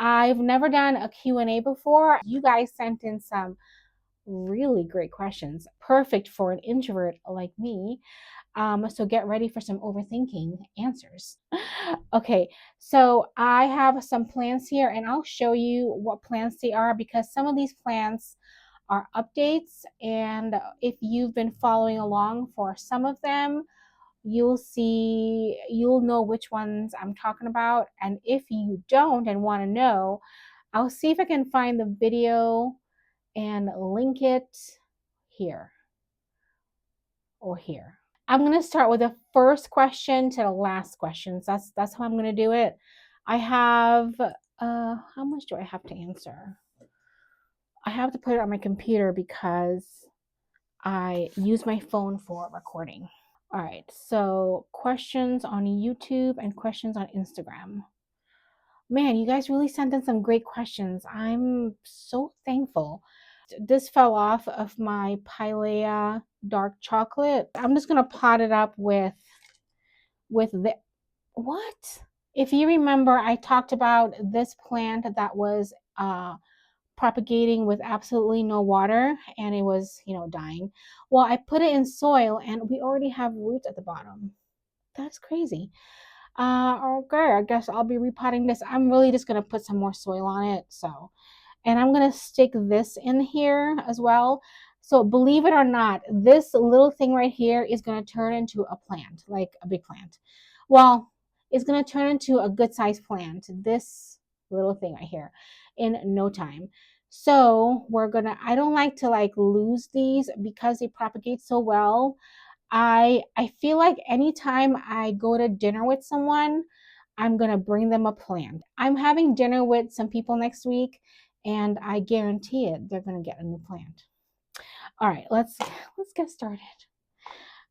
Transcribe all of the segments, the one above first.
I've never done a Q&A before. You guys sent in some really great questions, perfect for an introvert like me. So get ready for some overthinking answers. Okay, so I have some plants here and I'll show you what plants they are because some of these plants are updates. And if you've been following along for some of them, you'll know which ones I'm talking about. And if you don't and want to know, I'll see if I can find the video and link it here or here. I'm going to start with the first question to the last question. So that's how I'm going to do it. I have how much do I have to answer? I have to put it on my computer because I use my phone for recording. All right. So, questions on YouTube and questions on Instagram. Man, you guys really sent in some great questions. I'm so thankful. This fell off of my Pilea dark chocolate. I'm just gonna pot it up with the what? If you remember, I talked about this plant that was propagating with absolutely no water and it was, dying. Well, I put it in soil and we already have roots at the bottom. That's crazy. Okay, I guess I'll be repotting this. I'm really just gonna put some more soil on it. So, and I'm gonna stick this in here as well. So believe it or not, this little thing right here is gonna turn into a plant, like a big plant. Well, it's gonna turn into a good sized plant. This little thing right here in no time. So I don't like to lose these because they propagate so well. I feel like anytime I go to dinner with someone, I'm gonna bring them a plant. I'm having dinner with some people next week, and I guarantee it, they're gonna get a new plant. All right, let's get started.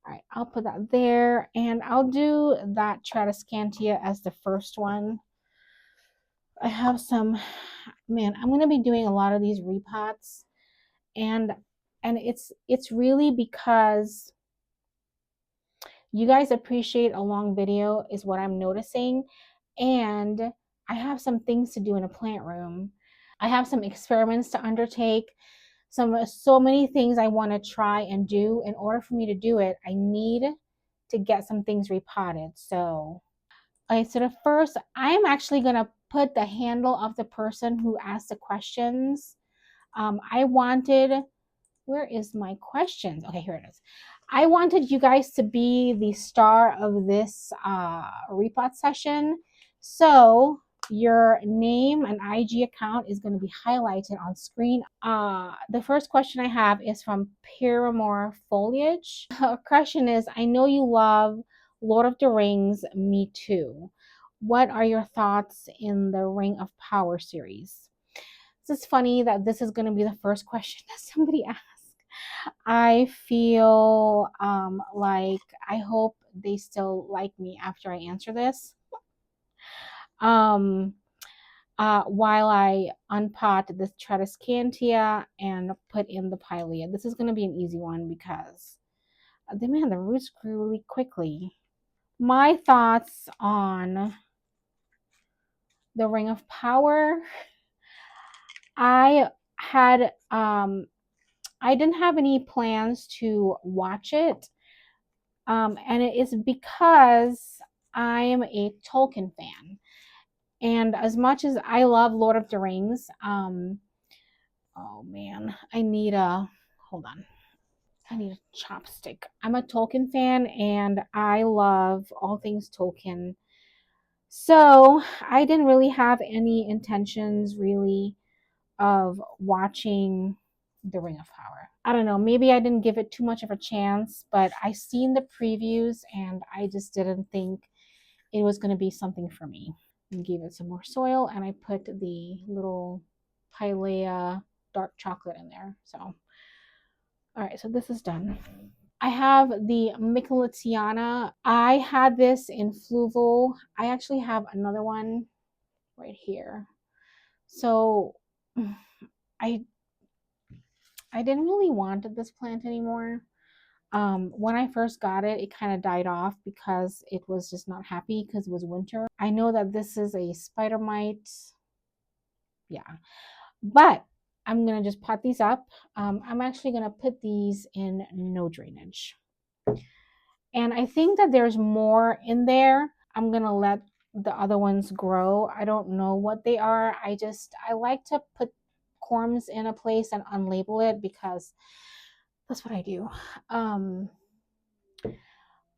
All right, I'll put that there, and I'll do that Tradescantia as the first one. I have some, man, I'm gonna be doing a lot of these repots, and it's really because you guys appreciate a long video is what I'm noticing. And I have some things to do in a plant room. I have some experiments to undertake. So many things I want to try and do. In order for me to do it, I need to get some things repotted. So, okay, so the first, I'm actually going to put the handle of the person who asked the questions. I wanted, where is my questions? Okay, here it is. I wanted you guys to be the star of this repot session. So your name and IG account is going to be highlighted on screen. The first question I have is from Pyramore Foliage. Her question is, I know you love Lord of the Rings, me too. What are your thoughts in the Ring of Power series? This is funny that this is going to be the first question that somebody asked. I feel like I hope they still like me after I answer this. While I unpot this Tradescantia and put in the Pilea. This is going to be an easy one because the roots grew really quickly. My thoughts on the Ring of Power. I had I didn't have any plans to watch it. And it is because I am a Tolkien fan. And as much as I love Lord of the Rings, oh man, hold on. I need a chopstick. I'm a Tolkien fan and I love all things Tolkien. So I didn't really have any intentions really of watching The Ring of Power. I don't know, maybe I didn't give it too much of a chance, but I seen the previews and I just didn't think it was going to be something for me. I gave it some more soil and I put the little Pilea dark chocolate in there. So, all right, so this is done. I have the Michelitiana. I had this in Fluval. I actually have another one right here. So I didn't really want this plant anymore. When I first got it, it kind of died off because it was just not happy because it was winter. I know that this is a spider mite Yeah. But I'm going to just pot these up. I'm actually going to put these in no drainage. And I think that there's more in there. I'm going to let the other ones grow. I don't know what they are. I like to put corms in a place and unlabel it because that's what I do.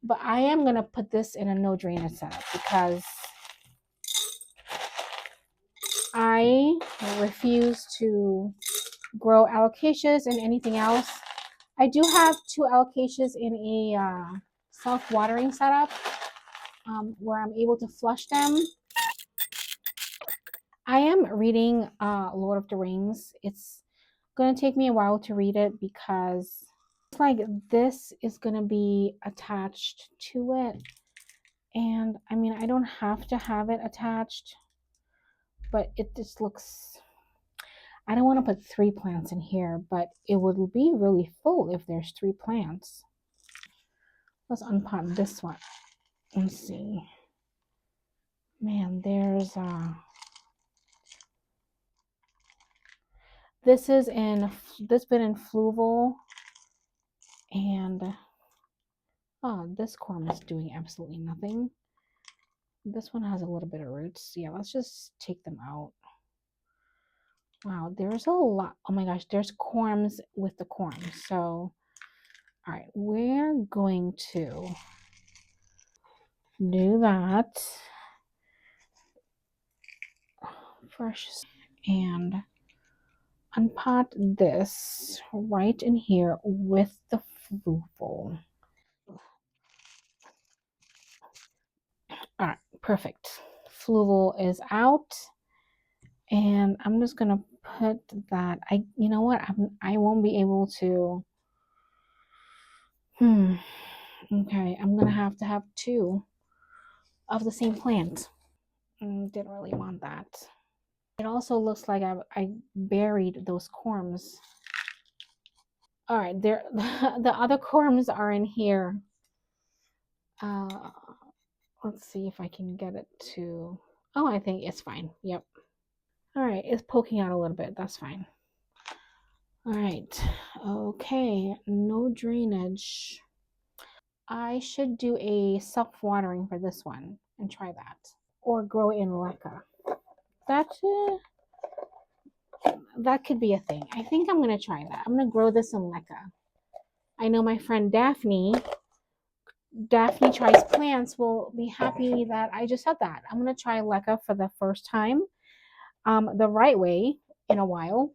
But I am going to put this in a no drainage setup because I refuse to grow alocasias and anything else. I do have 2 alocasias in a self-watering setup where I'm able to flush them. I am reading Lord of the Rings. It's going to take me a while to read it because it's like this is going to be attached to it. And I mean, I don't have to have it attached, but it just looks, I don't want to put 3 plants in here, but it would be really full if there's 3 plants. Let's unpot this one and see. Man, there's this been in Fluval, and oh, this corm is doing absolutely nothing. This one has a little bit of roots. Yeah, let's just take them out. Wow, there's a lot. Oh my gosh, there's corms with the corms. So, all right, we're going to do that. Fresh and unpot this right in here with the Fluval. All right, perfect. Fluval is out, and I'm just gonna put that. You know what? I won't be able to. Okay, I'm gonna have to have 2 of the same plant. Didn't really want that. It also looks like I buried those corms. All right, there. The other corms are in here. Let's see if I can get it to. Oh, I think it's fine. Yep. All right, it's poking out a little bit. That's fine. All right. Okay, no drainage. I should do a self-watering for this one and try that. Or grow in leca. That that could be a thing. I think I'm gonna try that. I'm gonna grow this in leca. I know my friend Daphne tries plants will be happy that I just said that. I'm gonna try leca for the first time, the right way in a while.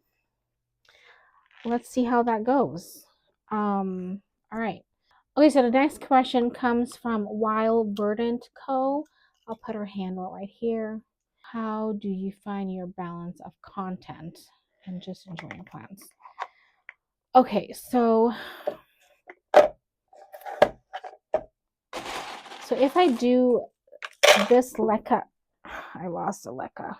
Let's see how that goes. All right. Okay, so the next question comes from Wild Verdant Co. I'll put her handle right here. How do you find your balance of content and just enjoying plants? Okay, so if I do this leca, I lost a leca.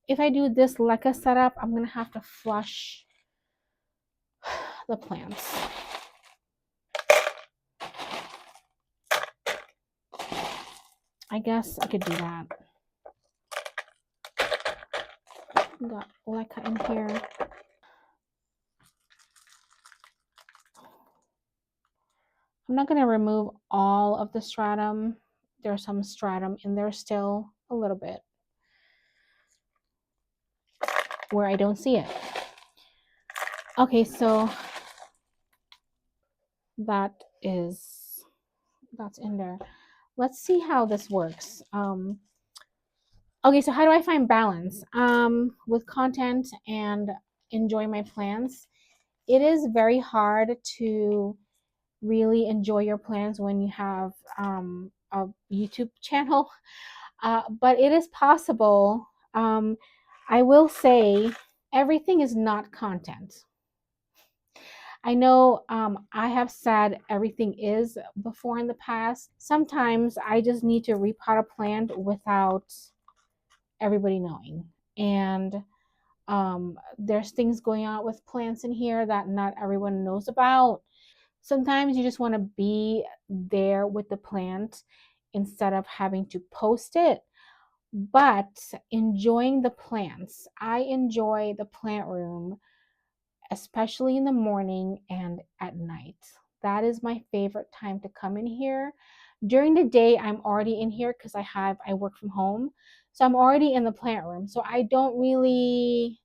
If I do this leca setup, I'm gonna have to flush the plants. I guess I could do that. Got leca in here. I'm not going to remove all of the stratum. There's some stratum in there still, a little bit, where I don't see it. Okay, so that's in there. Let's see how this works. Okay, so how do I find balance with content and enjoy my plants? It is very hard to really enjoy your plants when you have a YouTube channel, but it is possible. I will say everything is not content. I know I have said everything is before in the past. Sometimes I just need to repot a plant without everybody knowing. And there's things going on with plants in here that not everyone knows about. Sometimes you just want to be there with the plant instead of having to post it, but enjoying the plants. I enjoy the plant room, especially in the morning and at night. That is my favorite time to come in here. During the day, I'm already in here because I work from home. So I'm already in the plant room. So I don't really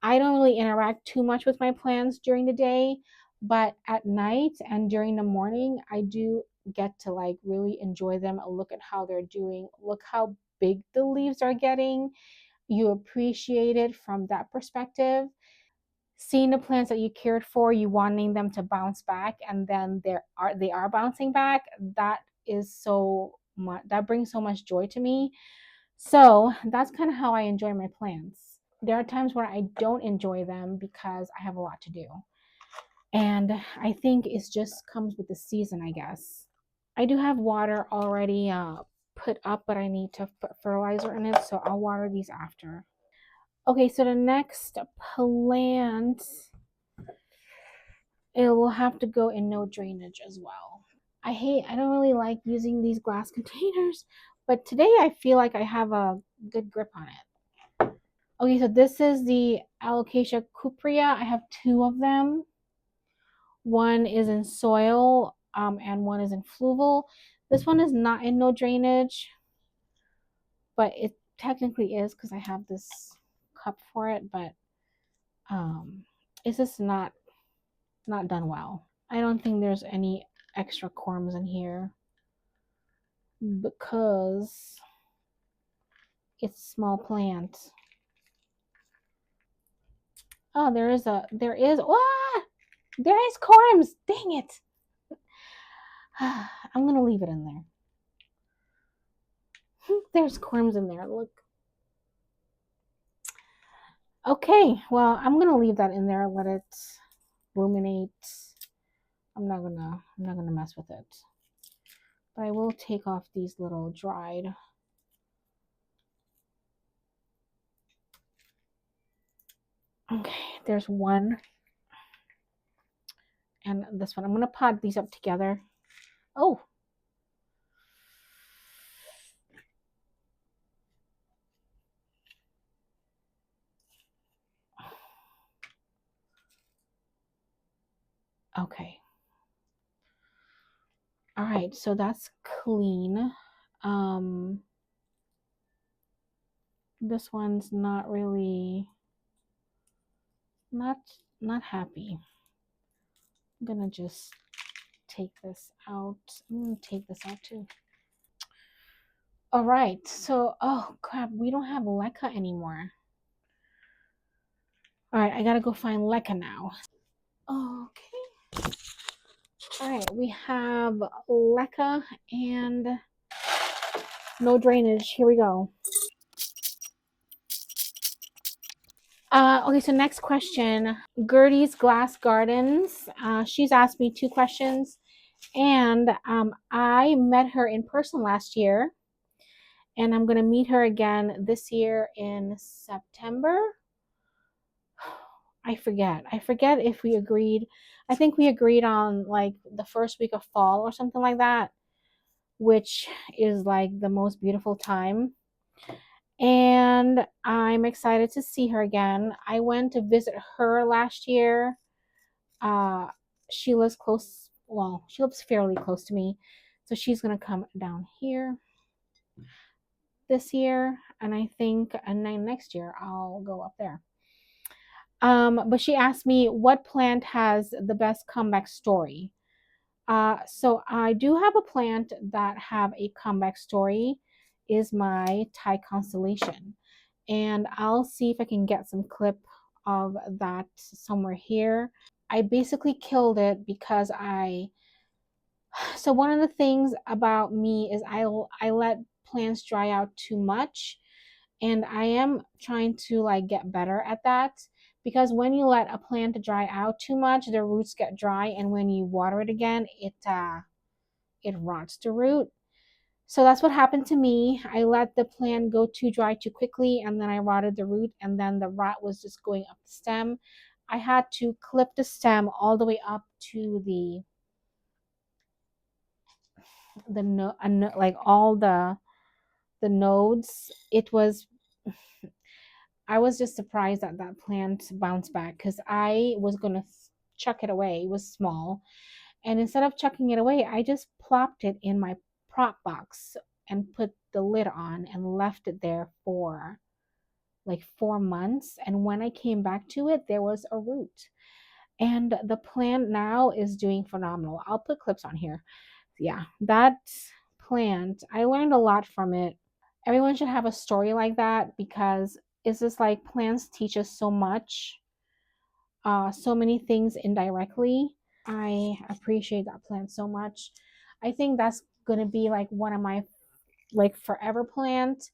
interact too much with my plants during the day, but at night and during the morning, I do get to like really enjoy them, look at how they're doing, look how big the leaves are getting. You appreciate it from that perspective. Seeing the plants that you cared for, you wanting them to bounce back, and then they are bouncing back. That is so much. That brings so much joy to me. So that's kind of how I enjoy my plants. There are times where I don't enjoy them because I have a lot to do, and I think it just comes with the season, I guess. I do have water already put up, but I need to put fertilizer in it, so I'll water these after. Okay, so the next plant, it will have to go in no drainage as well. I don't really like using these glass containers, but today I feel like I have a good grip on it. Okay, so this is the Alocasia cuprea. I have two of them. One is in soil, and one is in fluval. This one is not in no drainage, but it technically is because I have this cup for it, but it's just not done well. I don't think there's any extra corms in here because it's small plant. Oh, there is there is corms. Dang it. I'm gonna leave it in there. There's corms in there. Look. Okay, well, I'm gonna leave that in there. Let it ruminate. I'm not gonna mess with it. But I will take off these little dried. Okay, there's one. And this one. I'm gonna pot these up together. Oh. Okay. All right, so that's clean. This one's not really not not happy. I'm gonna just take this out. I'm gonna take this out too. All right, so oh crap, we don't have leca anymore. All right, I gotta go find leca now. Okay. All right, we have leca and no drainage. Here we go. Okay, so next question. Gertie's Glass Gardens. She's asked me two questions, and I met her in person last year, and I'm gonna meet her again this year in September. I forget. I forget if we agreed. I think we agreed on like the first week of fall or something like that, which is like the most beautiful time. And I'm excited to see her again. I went to visit her last year. Uh, she lives close, well, she lives fairly close to me. So she's going to come down here this year. And I think and then next year I'll go up there. But she asked me what plant has the best comeback story. So I do have a plant that have a comeback story. Is my Thai constellation, and I'll see if I can get some clip of that somewhere here. I basically killed it because so one of the things about me is I let plants dry out too much, and I am trying to like get better at that, because when you let a plant dry out too much, the roots get dry, and when you water it again, it rots the root. So that's what happened to me. I let the plant go too dry too quickly, and then I rotted the root, and then the rot was just going up the stem. I had to clip the stem all the way up to like all the nodes. It was I was just surprised that that plant bounced back because I was gonna chuck it away. It was small, and instead of chucking it away, I just plopped it in my prop box and put the lid on and left it there for like 4 months. And when I came back to it, there was a root. And the plant now is doing phenomenal. I'll put clips on here. Yeah, that plant, I learned a lot from it. Everyone should have a story like that because it's just like plants teach us so much, so many things indirectly. I appreciate that plant so much. I think that's gonna be like one of my like forever plant.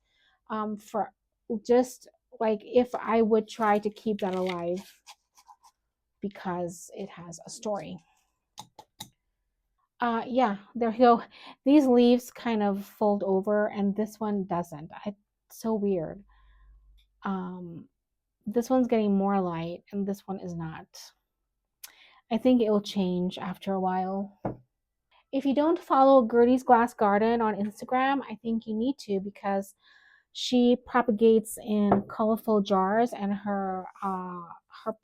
For just like if I would try to keep that alive because it has a story. Yeah, there you go. These leaves kind of fold over and this one doesn't. It's so weird. Um, this one's getting more light and this one is not. I think it will change after a while. If you don't follow Gertie's Glass Garden on Instagram, I think you need to because she propagates in colorful jars and her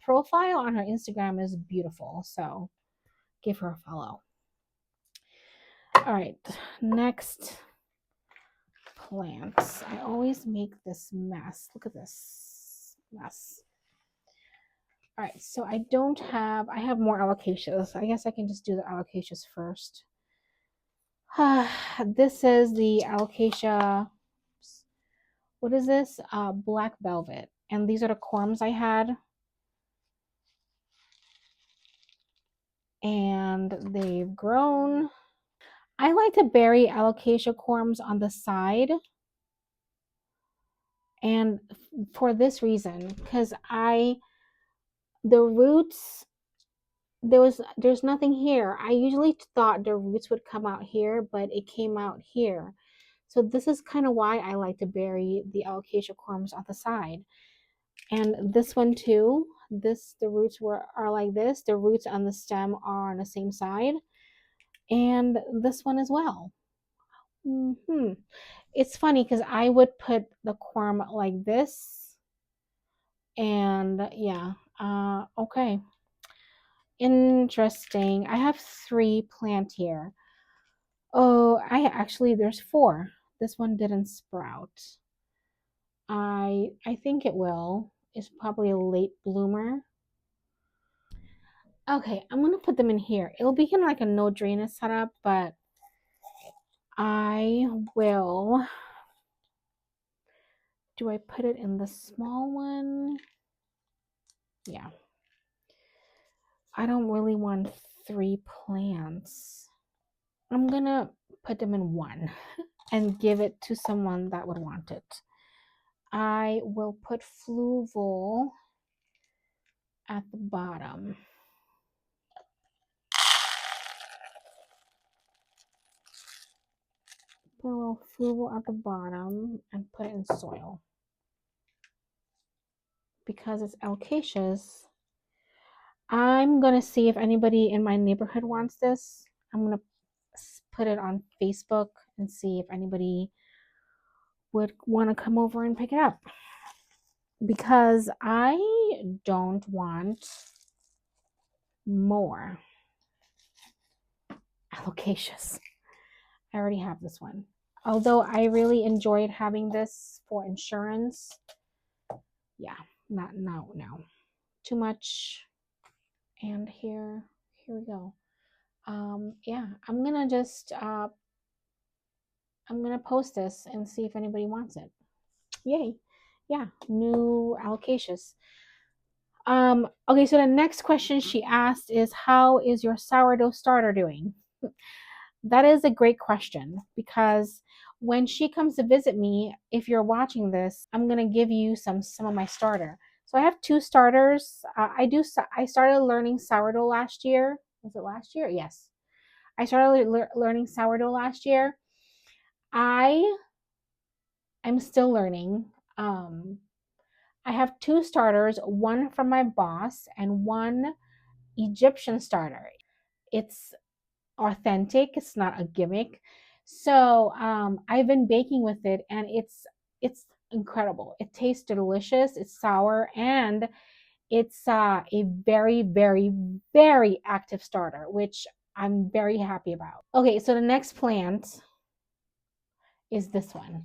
profile on her Instagram is beautiful. So give her a follow. All right, next plants. I always make this mess. Look at this mess. All right, so I have more alocasias. I guess I can just do the alocasias first. This is the alocasia. What is this? Black velvet. And these are the corms I had. And they've grown. I like to bury alocasia corms on the side. And for this reason, because the roots, there's nothing here. I usually thought the roots would come out here, but it came out here. So this is kind of why I like to bury the alocasia corms on the side. And this one too, the roots are like this. The roots on the stem are on the same side. And this one as well. It's funny because I would put the corm like this. And yeah, okay. Interesting. I have 3 plant here. Oh, there's 4. This one didn't sprout. I think it will. It's probably a late bloomer. Okay, I'm gonna put them in here. It'll be in like a no drainage setup, but I will. Do I put it in the small one? Yeah. I don't really want 3 plants. I'm gonna put them in one and give it to someone that would want it. I will put Fluval at the bottom. Put a little Fluval at the bottom and put it in soil. Because it's alocasias, I'm going to see if anybody in my neighborhood wants this. I'm going to put it on Facebook and see if anybody would want to come over and pick it up. Because I don't want more alocasias. I already have this one. Although I really enjoyed having this for insurance. Yeah, no. Too much. And here we go. Yeah, I'm gonna post this and see if anybody wants it. Yay. Yeah, new alocasias. Okay, so the next question she asked is, how is your sourdough starter doing? That is a great question because when she comes to visit me, if you're watching this, I'm gonna give you some of my starter. So I have 2 starters. I started learning sourdough last year. Was it last year? Yes. I started learning sourdough last year. I am still learning. I have 2 starters, one from my boss and one Egyptian starter. It's authentic, it's not a gimmick. So I've been baking with it, and it's incredible. It tastes delicious. It's sour, and it's a very, very, very active starter, which I'm very happy about. Okay, so the next plant is this one.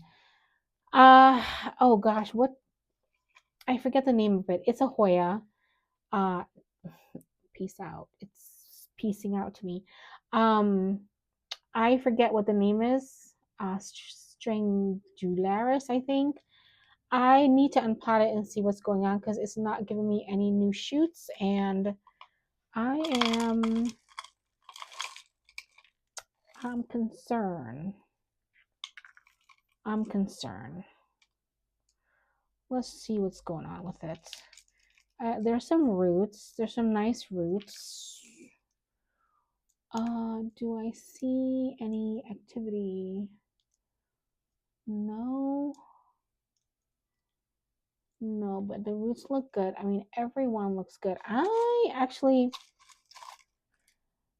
Uh oh gosh, what, I forget the name of it. It's a Hoya. Uh Peace out. It's piecing out to me. Um I forget what the name is. Strangularis, I think. I need to unpot it and see what's going on because it's not giving me any new shoots, and I am I'm concerned. I'm concerned. Let's see what's going on with it. There's some roots. There's some nice roots. Do I see any activity? No. No, but the roots look good. I mean, everyone looks good. I actually,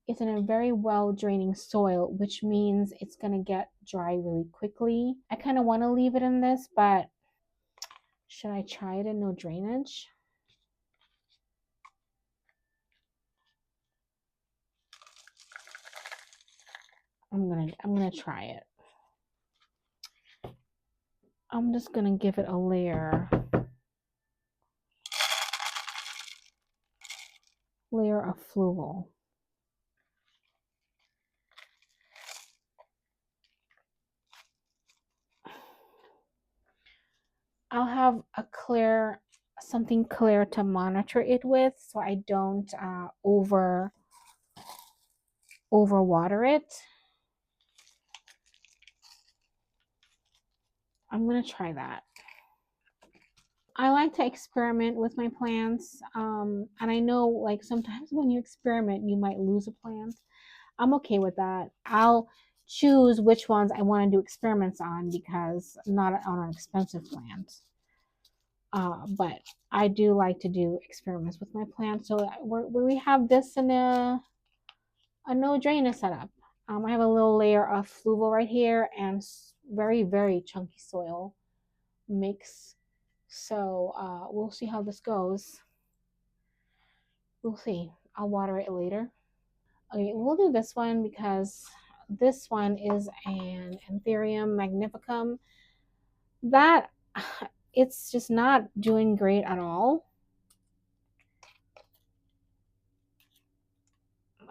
it's in a very well draining soil, which means it's going to get dry really quickly. I kind of want to leave it in this, but should I try it in no drainage? I'm gonna try it. I'm just gonna give it a layer of fluval. I'll have something clear to monitor it with, so I don't over water it. I'm gonna try that. I like to experiment with my plants, and I know like sometimes when you experiment, you might lose a plant. I'm okay with that. I'll choose which ones I want to do experiments on because I'm not on an expensive plant. But I do like to do experiments with my plants. So we have this in a no drainage setup. I have a little layer of fluval right here and very, very chunky soil mix. So we'll see how this goes. We'll see. I'll water it later. Okay, we'll do this one because this one is an Anthurium magnificum that it's just not doing great at all.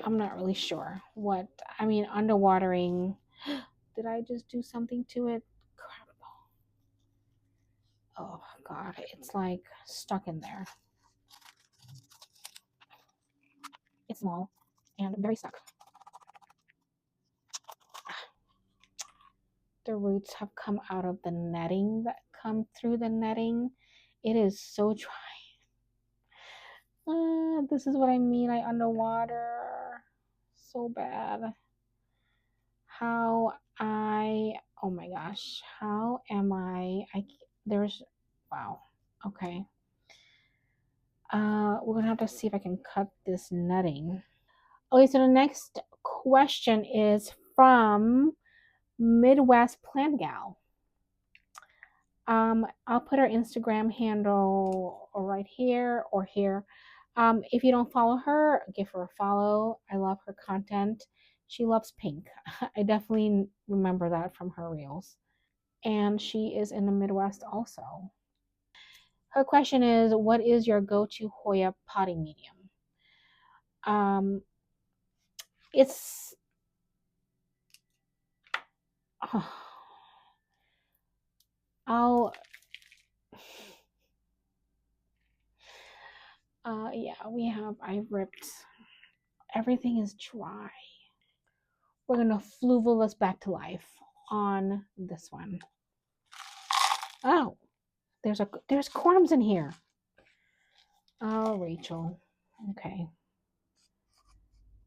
I'm not really sure what, I mean, underwatering. Did I just do something to it? Crap. Oh God, it's like stuck in there. It's small and very stuck. The roots have come out of the netting that come through the netting. It is so dry. This is what I mean. I underwater so bad. Oh my gosh, how am there's, wow. Okay. We're gonna have to see if I can cut this netting. Okay, so the next question is from Midwest Plant Gal. I'll put her Instagram handle right here or here. If you don't follow her, give her a follow. I love her content. She loves pink. I definitely remember that from her reels. And she is in the Midwest also. Her question is, what is your go-to Hoya potting medium? Um, it's oh, I'll yeah, I ripped, everything is dry. We're gonna fluval this back to life on this one. Oh, there's corms in here. Oh, Rachel. Okay.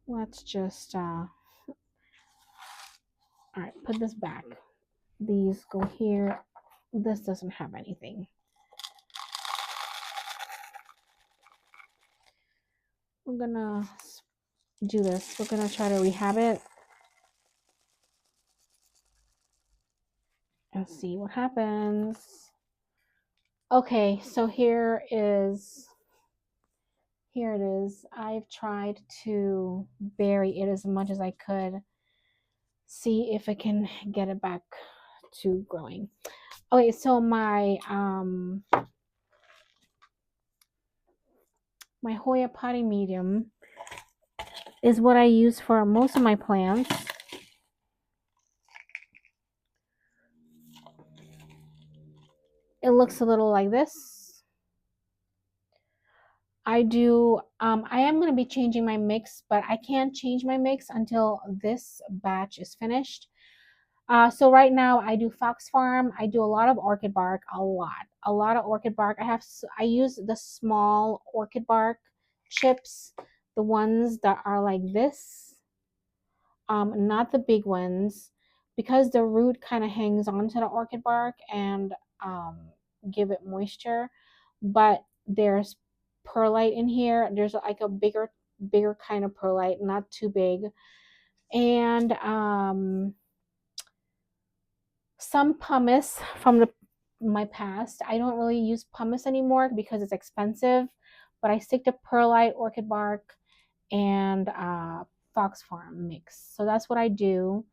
Let's just all right, put this back. These go here. This doesn't have anything. We're gonna do this. We're gonna try to rehab it. and see what happens. Okay, so here it is. I've tried to bury it as much as I could. See if I can get it back to growing. Okay, so my Hoya potting medium is what I use for most of my plants. It looks a little like this. I am going to be changing my mix, but I can't change my mix until this batch is finished. So right now I do Fox Farm. I do a lot of orchid bark, a lot of orchid bark. I use the small orchid bark chips, the ones that are like this, not the big ones, because the root kind of hangs onto the orchid bark and give it moisture. But there's perlite in here. There's like a bigger kind of perlite, not too big, and some pumice from my past. I don't really use pumice anymore because it's expensive, but I stick to perlite, orchid bark, and Fox Farm mix. So that's what I do.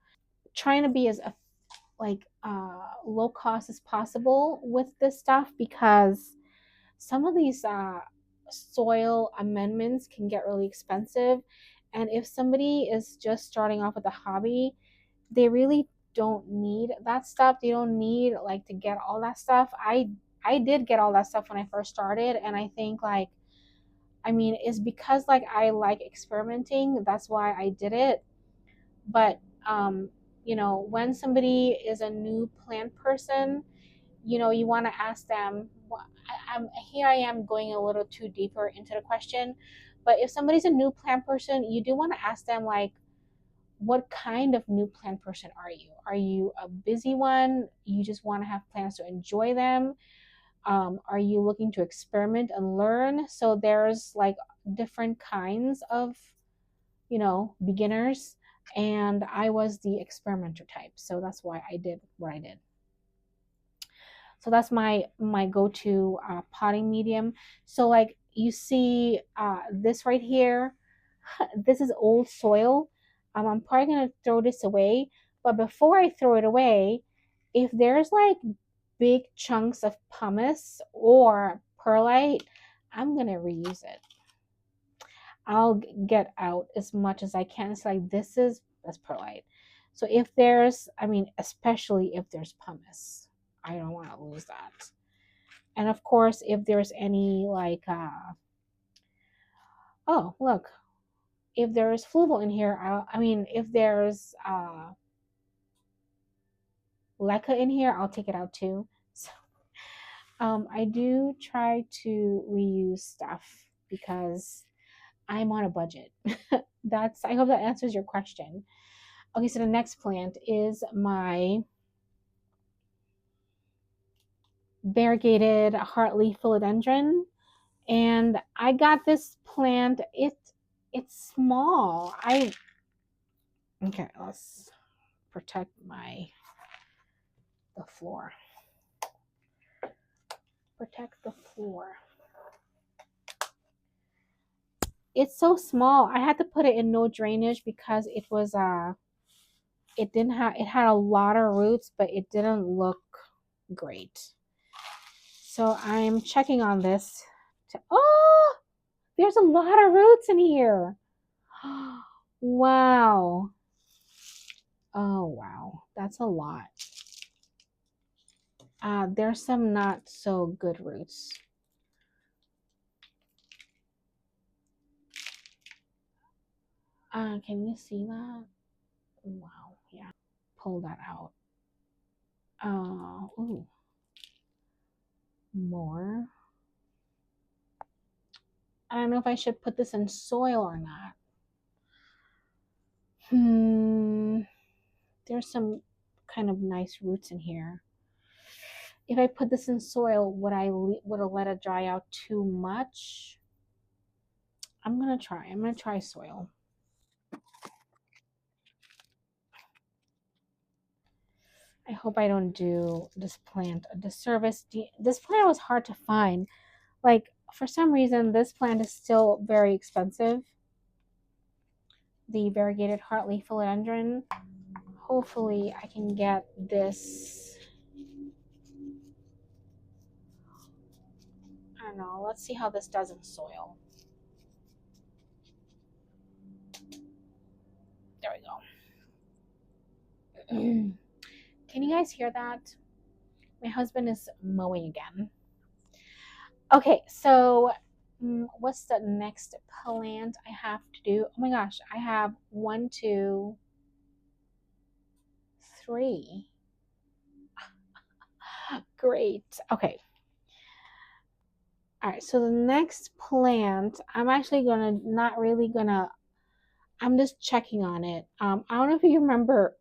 Trying to be as low cost as possible with this stuff because some of these soil amendments can get really expensive. And if somebody is just starting off with a hobby, they really don't need that stuff. They don't need like to get all that stuff. I did get all that stuff when I first started, and I think like I mean it's because like I like experimenting. That's why I did it. But when somebody is a new plant person, you want to ask them. Here I am going a little too deeper into the question, but if somebody's a new plant person, you do want to ask them like, what kind of new plant person are you? Are you a busy one? You just want to have plants to enjoy them? Are you looking to experiment and learn? So there's like different kinds of, beginners. And I was the experimenter type. So that's why I did what I did. So that's my go-to potting medium. So like you see this right here, this is old soil. I'm probably gonna throw this away, but before I throw it away, if there's like big chunks of pumice or perlite, I'm gonna reuse it. I'll get out as much as I can. It's like that's perlite. So if there's, I mean, especially if there's pumice, I don't want to lose that. And of course, if there's any like, oh look, if there's fluval in here, if there's leca in here, I'll take it out too. So I do try to reuse stuff because I'm on a budget. I hope that answers your question. Okay, so the next plant is my variegated heartleaf philodendron. And I got this plant. It's small. Okay, let's protect the floor. Protect the floor. It's so small. I had to put it in no drainage because it had a lot of roots, but it didn't look great. So I'm checking on this. Oh, there's a lot of roots in here. Wow. Oh, wow. That's a lot. There's some not so good roots. Can you see that? Wow. Yeah. Pull that out. Ooh. More. I don't know if I should put this in soil or not. There's some kind of nice roots in here. If I put this in soil, would I let it dry out too much? I'm gonna try soil. I hope I don't do this plant a disservice. This plant was hard to find. Like, for some reason, this plant is still very expensive. The variegated heartleaf philodendron. Hopefully, I can get this. I don't know. Let's see how this does in soil. There we go. Can you guys hear that? My husband is mowing again. Okay, so what's the next plant I have to do? Oh my gosh, I have 1, 2, 3. Great. Okay. All right. So the next plant, I'm actually not really gonna. I'm just checking on it. I don't know if you remember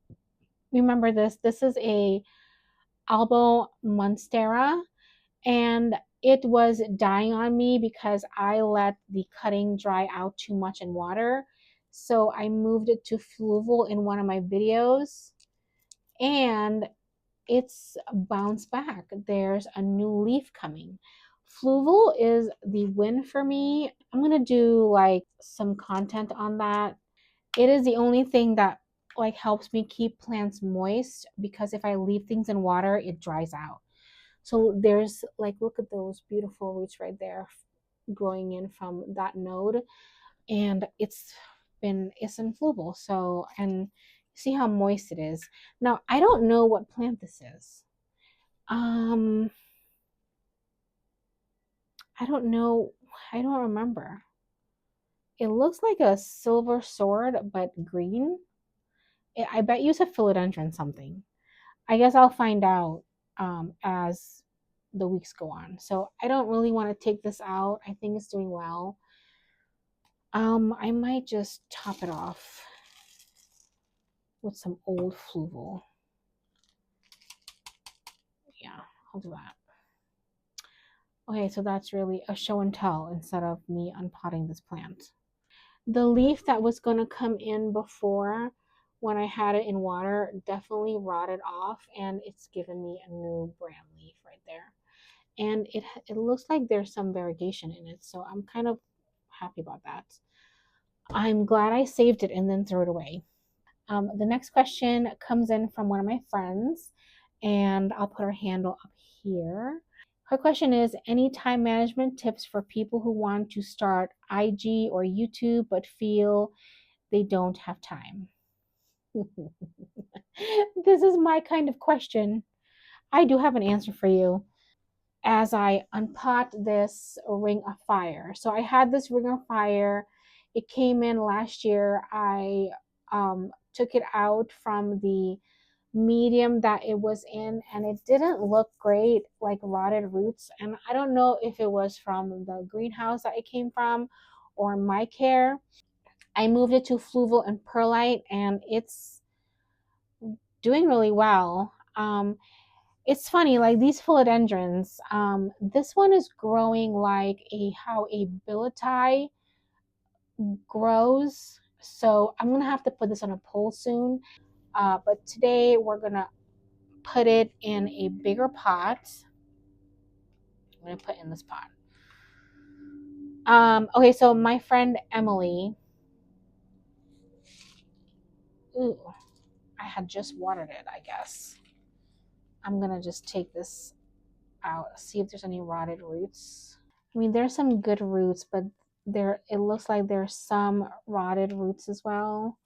this. This is a Albo Monstera, and it was dying on me because I let the cutting dry out too much in water. So I moved it to Fluval in one of my videos, and it's bounced back. There's a new leaf coming. Fluval is the win for me. I'm gonna do like some content on that. It is the only thing that like helps me keep plants moist, because if I leave things in water, it dries out. So there's like, look at those beautiful roots right there growing in from that node, and it's in Fluval. So, and see how moist it is. Now I don't know what plant this is. Um, I don't know. I don't remember. It looks like a silver sword, but green. I bet you it's a philodendron something. I guess I'll find out as the weeks go on. So I don't really want to take this out. I think it's doing well. I might just top it off with some old Fluval. Yeah, I'll do that. Okay, so that's really a show and tell instead of me unpotting this plant. The leaf that was going to come in before, when I had it in water, definitely rotted off, and it's given me a new brand leaf right there. And it looks like there's some variegation in it, so I'm kind of happy about that. I'm glad I saved it and then threw it away. The next question comes in from one of my friends, and I'll put her handle up here. Her question is, any time management tips for people who want to start IG or YouTube but feel they don't have time? This is my kind of question. I do have an answer for you as I unpot this ring of fire. So I had this ring of fire. It came in last year. I took it out from the medium that it was in, and it didn't look great, like rotted roots. And I don't know if it was from the greenhouse that it came from or my care. I moved it to Fluval and Perlite, and it's doing really well. It's funny, like these philodendrons, this one is growing like how a billieti grows. So I'm gonna have to put this on a pole soon. But today we're gonna put it in a bigger pot. I'm gonna put in this pot. Okay, so my friend Emily, ooh, I had just watered it, I guess. I'm gonna just take this out, see if there's any rotted roots. I mean, there's some good roots, but it looks like there's some rotted roots as well.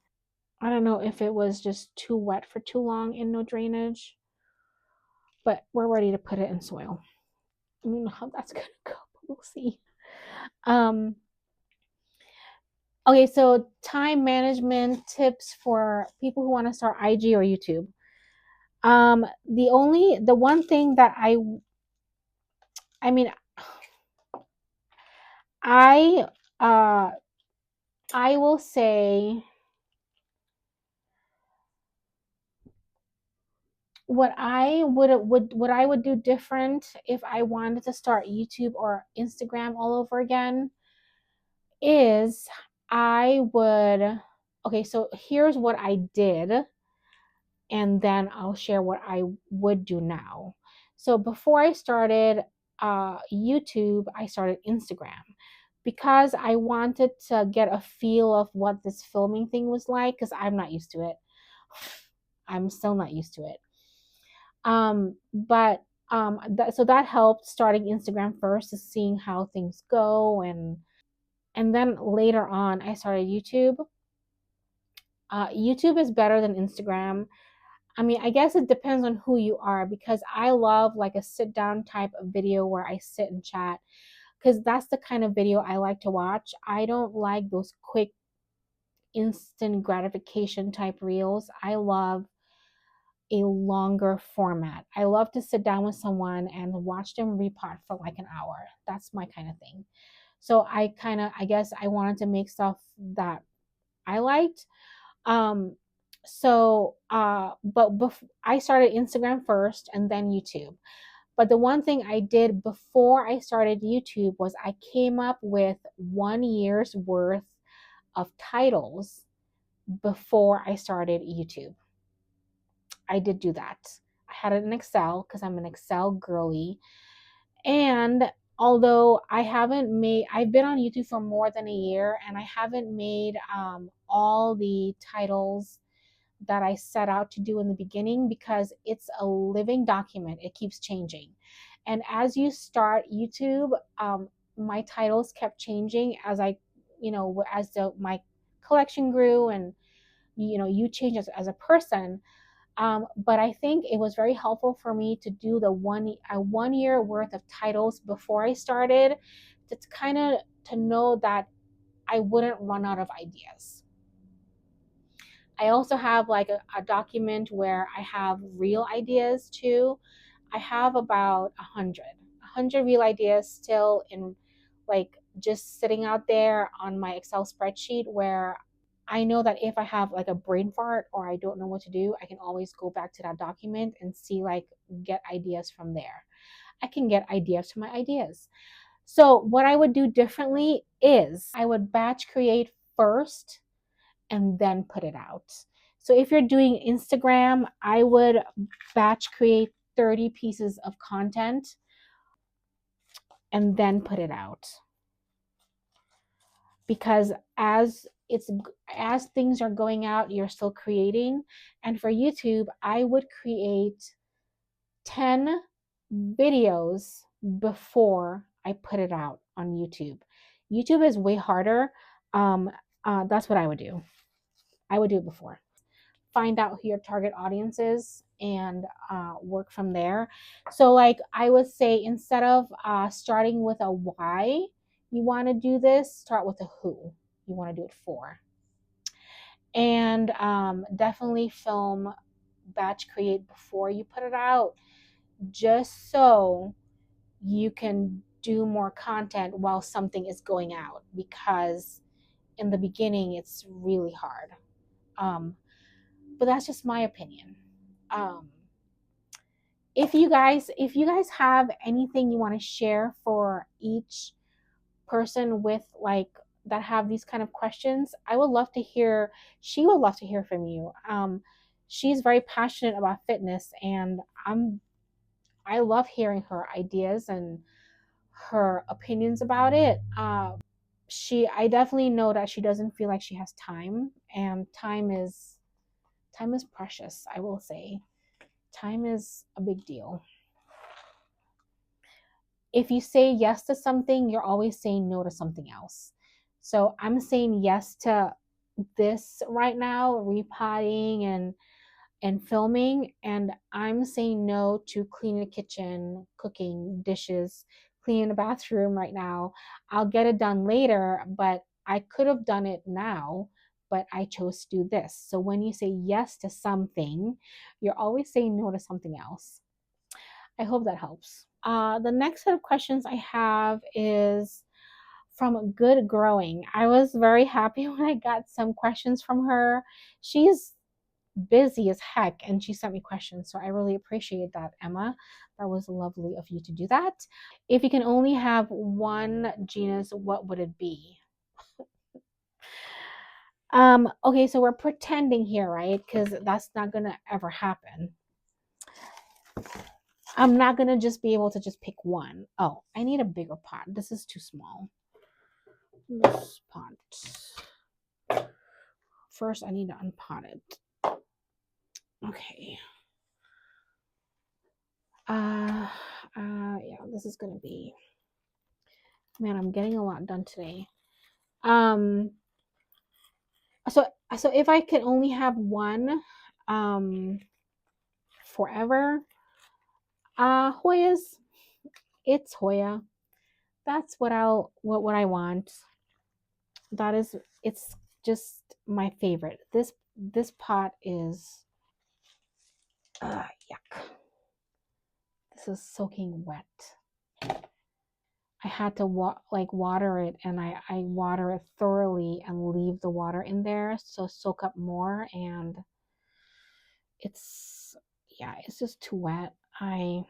I don't know if it was just too wet for too long and no drainage, but we're ready to put it in soil. I don't know how that's gonna go, but we'll see. Um, okay, so time management tips for people who want to start IG or YouTube. The one thing that I mean, I uh I will say what I would do different if I wanted to start YouTube or Instagram all over again is I would, okay, so here's what I did. and then I'll share what I would do now. So before I started YouTube, I started Instagram because I wanted to get a feel of what this filming thing was like, because I'm not used to it. I'm still not used to it. But so that helped starting Instagram first, to seeing how things go, and then later on I started YouTube. YouTube is better than Instagram. I mean, I guess it depends on who you are, because I love like a sit down type of video where I sit and chat, because that's the kind of video I like to watch. I don't like those quick instant gratification type reels. I love a longer format. I love to sit down with someone and watch them repot for like an hour. That's my kind of thing. So I guess I wanted to make stuff that I liked. Um, I started Instagram first and then YouTube. But the one thing I did before I started YouTube was I came up with 1 year's worth of titles before I started YouTube. I did do that. I had it in Excel because I'm an Excel girly. And although I've been on YouTube for more than a year, and I haven't made all the titles that I set out to do in the beginning, because it's a living document. It keeps changing. And as you start YouTube, my titles kept changing as my collection grew, and you change as a person. But I think it was very helpful for me to do the 1 year worth of titles before I started, to kind of to know that I wouldn't run out of ideas. I also have like a document where I have real ideas too. I have about 100 real ideas still in, like, just sitting out there on my Excel spreadsheet, where I know that if I have like a brain fart or I don't know what to do, I can always go back to that document and see, like, get ideas from there. I can get ideas from my ideas. So what I would do differently is I would batch create first and then put it out. So if you're doing Instagram, I would batch create 30 pieces of content and then put it out. Because as things are going out, you're still creating. And for YouTube, I would create 10 videos before I put it out on YouTube. YouTube is way harder. That's what I would do. I would do it before. Find out who your target audience is, and work from there. So, like, I would say, instead of starting with a why you want to do this, start with a who you want to do it for. And definitely film, batch create before you put it out, just so you can do more content while something is going out, because in the beginning it's really hard. But that's just my opinion. um, if you guys have anything you want to share for each person with, like, that have these kind of questions, I would love to hear. She would love to hear from you. She's very passionate about fitness, and I love hearing her ideas and her opinions about it. I definitely know that she doesn't feel like she has time, and time is precious. I will say, time is a big deal. If you say yes to something, you're always saying no to something else. So I'm saying yes to this right now, repotting and filming, and I'm saying no to cleaning the kitchen, cooking dishes, cleaning the bathroom right now. I'll get it done later, but I could have done it now, but I chose to do this. So when you say yes to something, you're always saying no to something else. I hope that helps. The next set of questions I have is from Good Growing. I was very happy when I got some questions from her. She's busy as heck, and she sent me questions, so I really appreciate that, Emma. That was lovely of you to do that. If you can only have one genus, what would it be? Okay, so we're pretending here, right? Because that's not gonna ever happen. I'm not gonna just be able to just pick one. Oh, I need a bigger pot. This is too small. This pot. First, I need to unpot it. Okay. Yeah, this is gonna be. Man, I'm getting a lot done today. Um, so if I could only have one, forever, Hoya's. It's Hoya. That's what I want. That is, it's just my favorite. This pot is, yuck. This is soaking wet. I had to water it, and I water it thoroughly and leave the water in there so soak up more, and it's, yeah, it's just too wet. I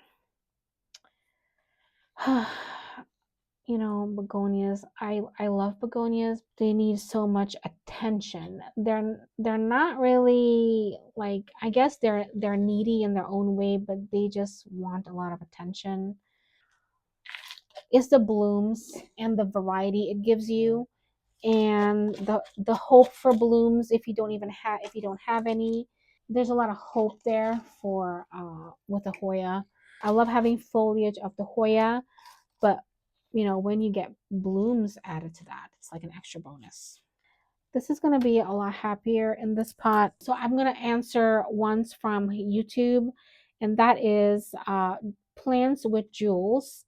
begonias. I love begonias. They need so much attention. They're not really, like, I guess they're needy in their own way, but they just want a lot of attention. It's the blooms and the variety it gives you, and the hope for blooms if you don't have any. There's a lot of hope there for with the Hoya. I love having foliage of the Hoya, but when you get blooms added to that, it's like an extra bonus. This is going to be a lot happier in this pot. So I'm going to answer ones from YouTube, and that is Plants with Jules.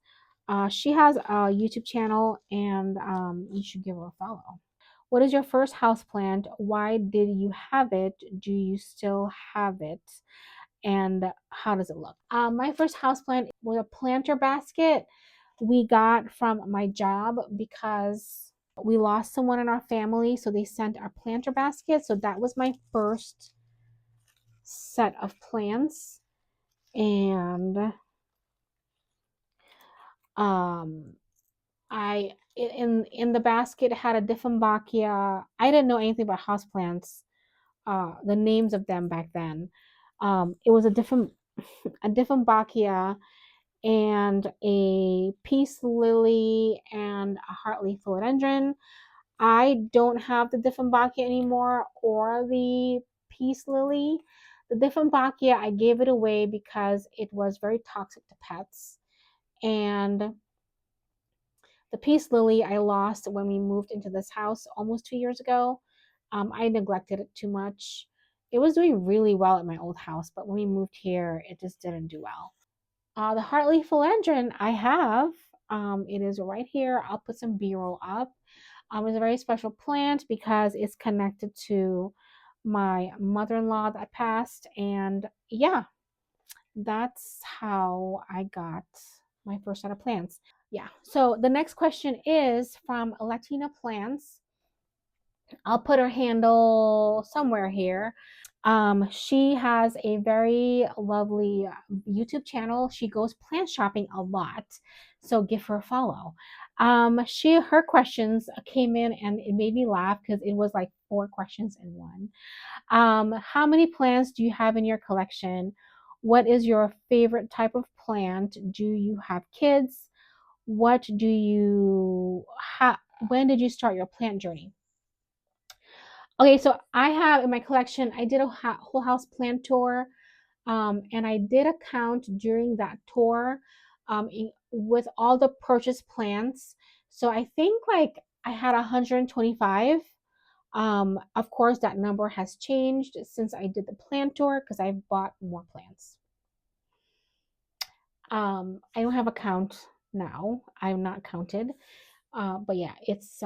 She has a YouTube channel, and you should give her a follow. What is your first house plant? Why did you have it? Do you still have it? And how does it look? My first houseplant was a planter basket we got from my job because we lost someone in our family, so they sent our planter basket. So that was my first set of plants, and um, I in the basket had a Dieffenbachia. I didn't know anything about houseplants, the names of them back then. It was a Dieffenbachia and a peace lily and a heartleaf philodendron. I don't have the Dieffenbachia anymore or the peace lily. The Dieffenbachia, I gave it away because it was very toxic to pets. And the peace lily I lost when we moved into this house almost 2 years ago. I neglected it too much. It was doing really well at my old house, but when we moved here, it just didn't do well. The heartleaf philodendron I have. It is right here. I'll put some B-roll up. It's a very special plant because it's connected to my mother-in-law that passed. And yeah, that's how I got my first set of plants. Yeah. So the next question is from Latina Plants. I'll put her handle somewhere here. She has a very lovely YouTube channel. She goes plant shopping a lot, so give her a follow. Her questions came in and it made me laugh because it was like 4 questions in one. How many plants do you have in your collection? What is your favorite type of plant? Do you have kids? What do you have? When did you start your plant journey? Okay, so I have in my collection, I did a whole house plant tour, and I did a count during that tour with all the purchased plants. So I think like I had 125. Of course, that number has changed since I did the plant tour because I've bought more plants. I don't have a count now. I'm not counted. But yeah, it's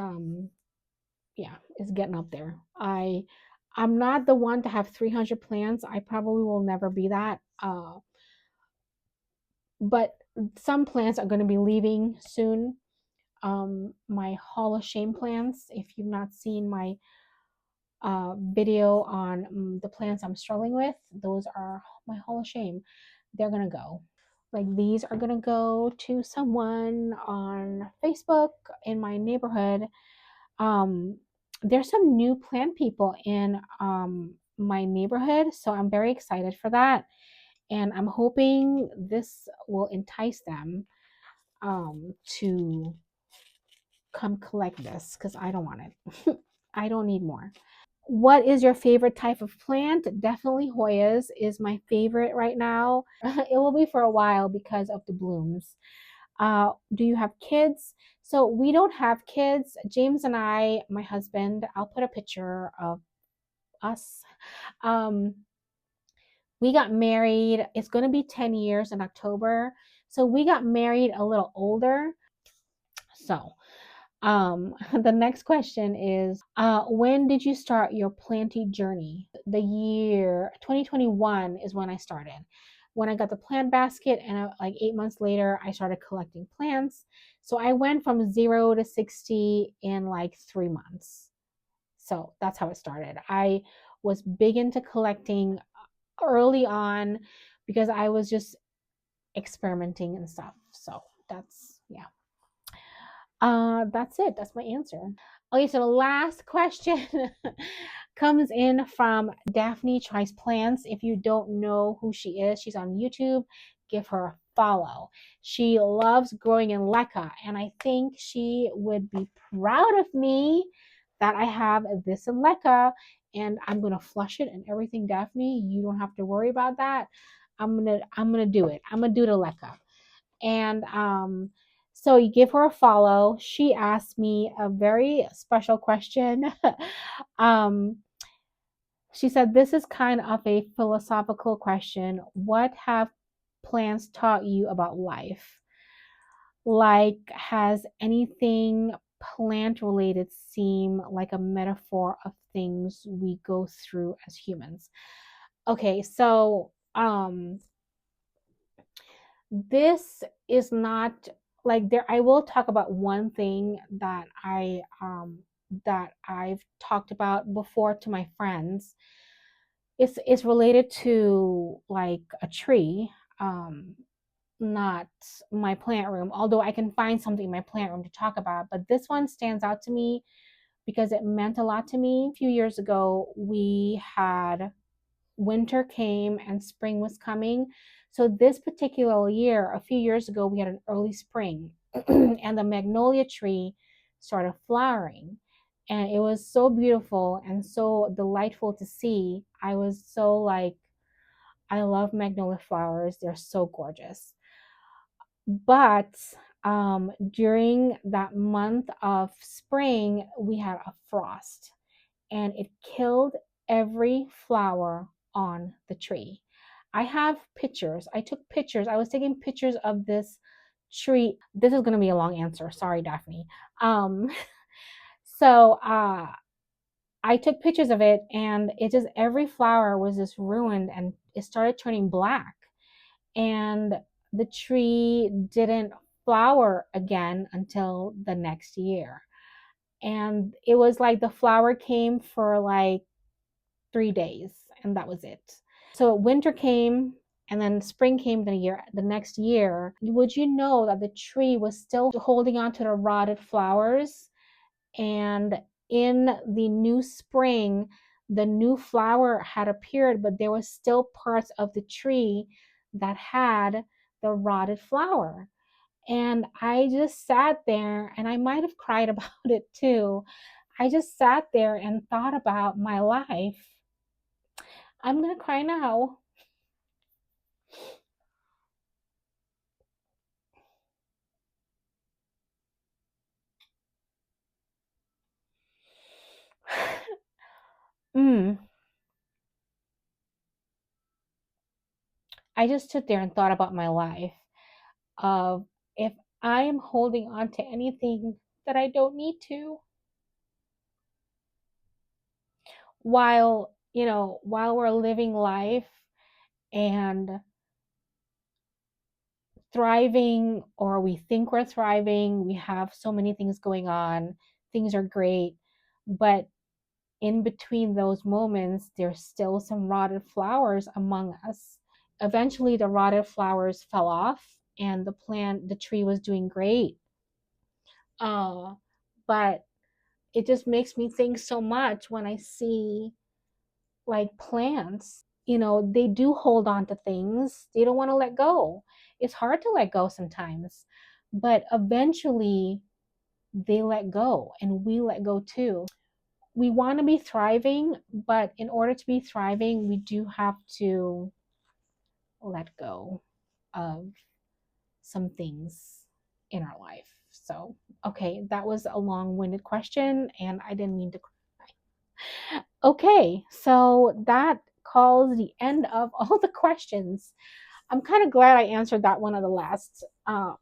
getting up there. I'm not the one to have 300 plants. I probably will never be that. But some plants are going to be leaving soon. My Hall of Shame plants. If you've not seen my video on the plants I'm struggling with, those are my Hall of Shame. They're going to go. Like these are going to go to someone on Facebook in my neighborhood. Um, there's some new plant people in my neighborhood, so I'm very excited for that. And I'm hoping this will entice them to come collect this because I don't want it. I don't need more. What is your favorite type of plant? Definitely Hoyas is my favorite right now. It will be for a while because of the blooms. Do you have kids? So we don't have kids. James and I, my husband, I'll put a picture of us. Um, we got married. It's going to be 10 years in October. So we got married a little older. So the next question is, when did you start your planting journey? The year 2021 is when I started. When I got the plant basket, and like 8 months later, I started collecting plants. So I went from 0 to 60 in like 3 months. So that's how it started. I was big into collecting early on because I was just experimenting and stuff. So that's, yeah. That's it. That's my answer. Okay, so the last question comes in from Daphne Tries Plants. If you don't know who she is, she's on YouTube. Give her a follow. She loves growing in leca, and I think she would be proud of me that I have this in leca, and I'm gonna flush it and everything. Daphne, you don't have to worry about that. I'm gonna do it. I'm gonna do the leca. And so you give her a follow. She asked me a very special question. um, she said, this is kind of a philosophical question. What have plants taught you about life? Like, has anything plant related seem like a metaphor of things we go through as humans? Okay, so this is not like there. I will talk about one thing that I've talked about before to my friends. It's related to like a tree, um not my plant room, although I can find something in my plant room to talk about, but this one stands out to me because it meant a lot to me. A few years ago, we had winter came and spring was coming. So this particular year, a few years ago, we had an early spring and the magnolia tree started flowering. And it was so beautiful and so delightful to see. I was so like, I love magnolia flowers. They're so gorgeous. But during that month of spring, we had a frost and it killed every flower on the tree. I have pictures. I took pictures. I was taking pictures of this tree. This is going to be a long answer. Sorry, Daphne. Um, so I took pictures of it, and it just every flower was just ruined, and it started turning black. And the tree didn't flower again until the next year. And it was like the flower came for like 3 days, and that was it. So winter came, and then spring came the next year. Would you know that the tree was still holding on to the rotted flowers? And in the new spring, the new flower had appeared, but there was still parts of the tree that had the rotted flower. And I just sat there, and I might have cried about it too. I just sat there and thought about my life. I'm gonna cry now. mm, I just stood there and thought about my life of if I am holding on to anything that I don't need to, while we're living life and thriving, or we think we're thriving, we have so many things going on, things are great, but in between those moments, there's still some rotted flowers among us. Eventually, the rotted flowers fell off, and the tree was doing great. Uh, but it just makes me think so much when I see like plants, they do hold on to things. They don't want to let go. It's hard to let go sometimes, but eventually they let go and we let go too. We want to be thriving, but in order to be thriving, we do have to let go of some things in our life. So, okay, that was a long winded question and I didn't mean to cry. Okay, so that calls the end of all the questions. I'm kind of glad I answered that one of the last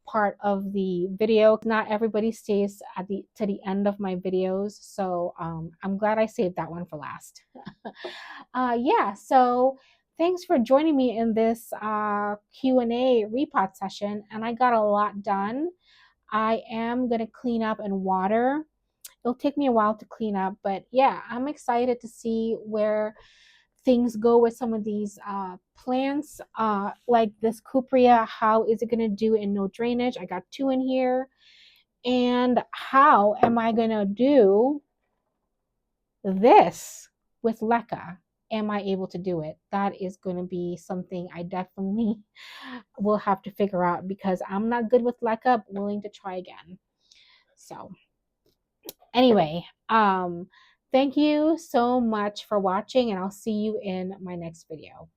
part of the video. Not everybody stays at the to the end of my videos, so I'm glad I saved that one for last. Yeah, so thanks for joining me in this Q&A repot session, and I got a lot done. I am gonna clean up and water. It'll take me a while to clean up, but yeah, I'm excited to see where things go with some of these plants, like this cupria. How is it going to do in no drainage? I got 2 in here. And how am I going to do this with leca? Am I able to do it? That is going to be something I definitely will have to figure out, because I'm not good with leca, but willing to try again. So anyway, thank you so much for watching, and I'll see you in my next video.